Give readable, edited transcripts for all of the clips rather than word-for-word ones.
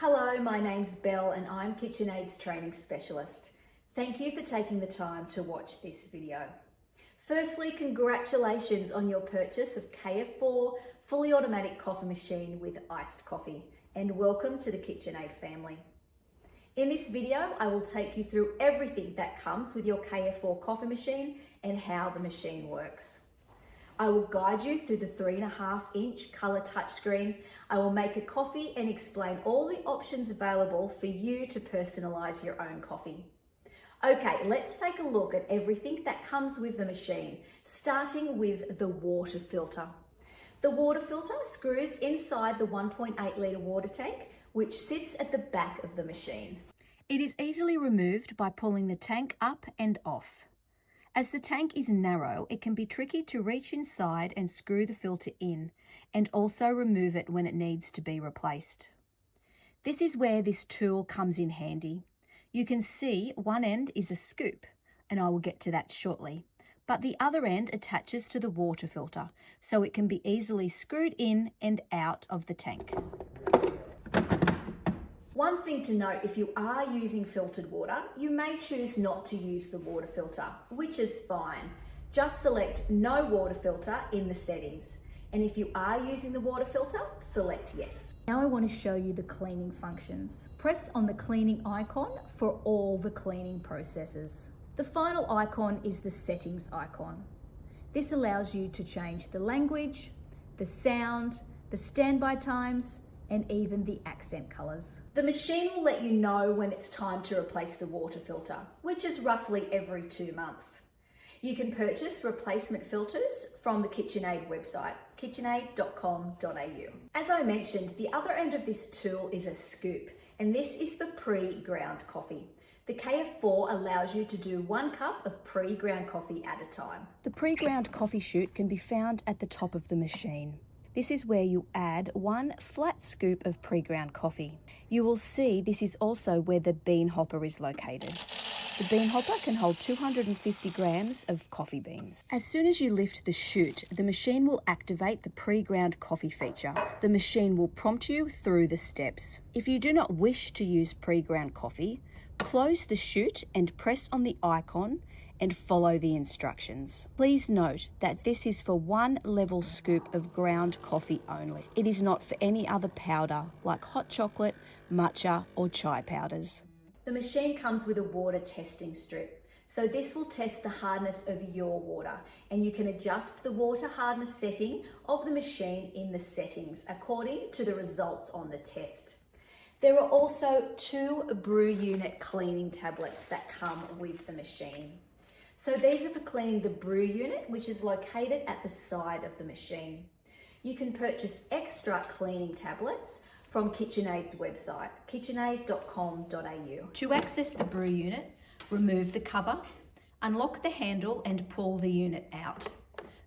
Hello, my name's Belle and I'm KitchenAid's training specialist. Thank you for taking the time to watch this video. Firstly, congratulations on your purchase of KF4 fully automatic coffee machine with iced coffee, and welcome to the KitchenAid family. In this video, I will take you through everything that comes with your KF4 coffee machine and how the machine works. I will guide you through the 3.5-inch color touchscreen. I will make a coffee and explain all the options available for you to personalize your own coffee. Okay, let's take a look at everything that comes with the machine, starting with the water filter. The water filter screws inside the 1.8 litre water tank, which sits at the back of the machine. It is easily removed by pulling the tank up and off. As the tank is narrow, it can be tricky to reach inside and screw the filter in, and also remove it when it needs to be replaced. This is where this tool comes in handy. You can see one end is a scoop, and I will get to that shortly, but the other end attaches to the water filter, so it can be easily screwed in and out of the tank. One thing to note, if you are using filtered water, you may choose not to use the water filter, which is fine. Just select no water filter in the settings. And if you are using the water filter, select yes. Now I want to show you the cleaning functions. Press on the cleaning icon for all the cleaning processes. The final icon is the settings icon. This allows you to change the language, the sound, the standby times, and even the accent colors. The machine will let you know when it's time to replace the water filter, which is roughly every 2 months. You can purchase replacement filters from the KitchenAid website, kitchenaid.com.au. As I mentioned, the other end of this tool is a scoop, and this is for pre-ground coffee. The KF4 allows you to do 1 cup of pre-ground coffee at a time. The pre-ground coffee chute can be found at the top of the machine. This is where you add 1 flat scoop of pre-ground coffee. You will see this is also where the bean hopper is located. The bean hopper can hold 250 grams of coffee beans. As soon as you lift the chute, the machine will activate the pre-ground coffee feature. The machine will prompt you through the steps. If you do not wish to use pre-ground coffee, close the chute and press on the icon and follow the instructions. Please note that this is for 1 level scoop of ground coffee only. It is not for any other powder like hot chocolate, matcha or chai powders. The machine comes with a water testing strip. So this will test the hardness of your water, and you can adjust the water hardness setting of the machine in the settings according to the results on the test. There are also 2 brew unit cleaning tablets that come with the machine. So these are for cleaning the brew unit, which is located at the side of the machine. You can purchase extra cleaning tablets from KitchenAid's website, kitchenaid.com.au. To access the brew unit, remove the cover, unlock the handle and pull the unit out.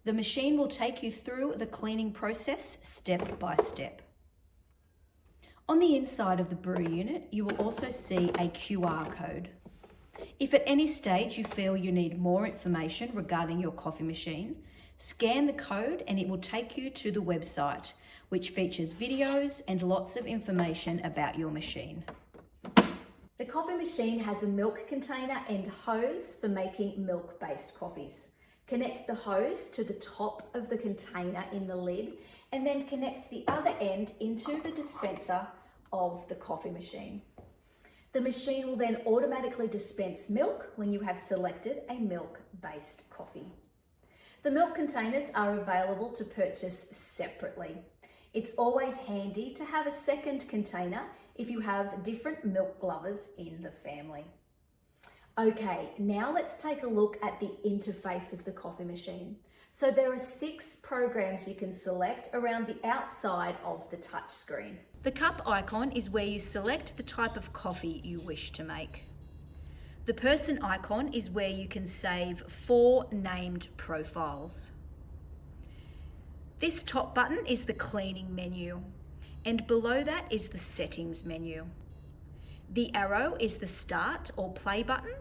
The machine will take you through the cleaning process step by step. On the inside of the brew unit, you will also see a QR code. If at any stage you feel you need more information regarding your coffee machine, scan the code and it will take you to the website, which features videos and lots of information about your machine. The coffee machine has a milk container and hose for making milk-based coffees. Connect the hose to the top of the container in the lid and then connect the other end into the dispenser of the coffee machine. The machine will then automatically dispense milk when you have selected a milk-based coffee. The milk containers are available to purchase separately. It's always handy to have a second container if you have different milk lovers in the family. Okay, now let's take a look at the interface of the coffee machine. So there are 6 programs you can select around the outside of the touchscreen. The cup icon is where you select the type of coffee you wish to make. The person icon is where you can save 4 named profiles. This top button is the cleaning menu, and below that is the settings menu. The arrow is the start or play button,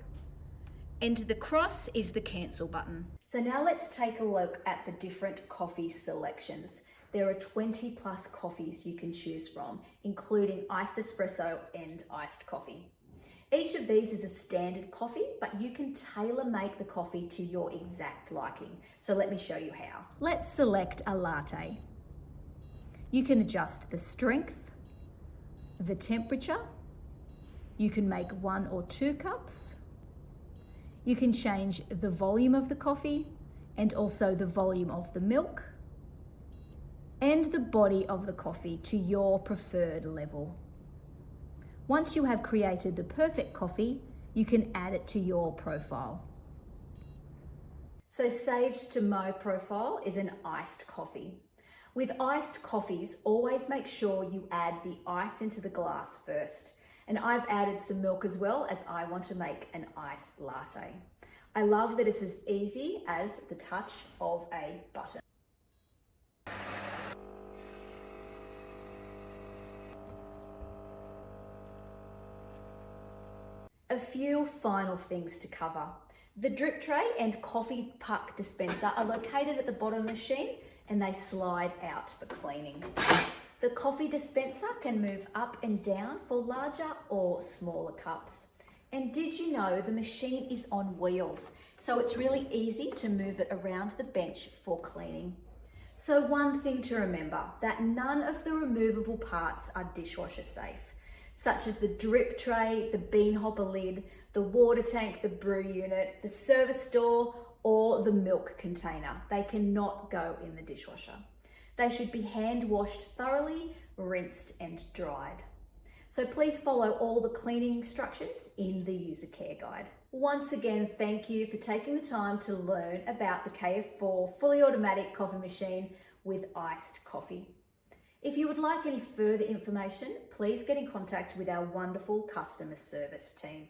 and the cross is the cancel button. So now let's take a look at the different coffee selections. there are 20 plus coffees you can choose from, including iced espresso and iced coffee. Each of these is a standard coffee, but you can tailor make the coffee to your exact liking. So let me show you how. Let's select a latte. You can adjust the strength, the temperature. You can make 1 or 2 cups. You can change the volume of the coffee and also the volume of the milk and the body of the coffee to your preferred level. Once you have created the perfect coffee, you can add it to your profile. So saved to my profile is an iced coffee. With iced coffees, always make sure you add the ice into the glass first. And I've added some milk as well, as I want to make an iced latte. I love that it's as easy as the touch of a button. A few final things to cover. The drip tray and coffee puck dispenser are located at the bottom of the machine and they slide out for cleaning. The coffee dispenser can move up and down for larger or smaller cups. And did you know the machine is on wheels, so it's really easy to move it around the bench for cleaning. So one thing to remember, that none of the removable parts are dishwasher safe, such as the drip tray, the bean hopper lid, the water tank, the brew unit, the service door, or the milk container. They cannot go in the dishwasher. They should be hand washed thoroughly, rinsed and dried. So please follow all the cleaning instructions in the user care guide. Once again, thank you for taking the time to learn about the KF4 fully automatic coffee machine with iced coffee. If you would like any further information, please get in contact with our wonderful customer service team.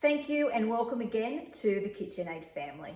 Thank you and welcome again to the KitchenAid family.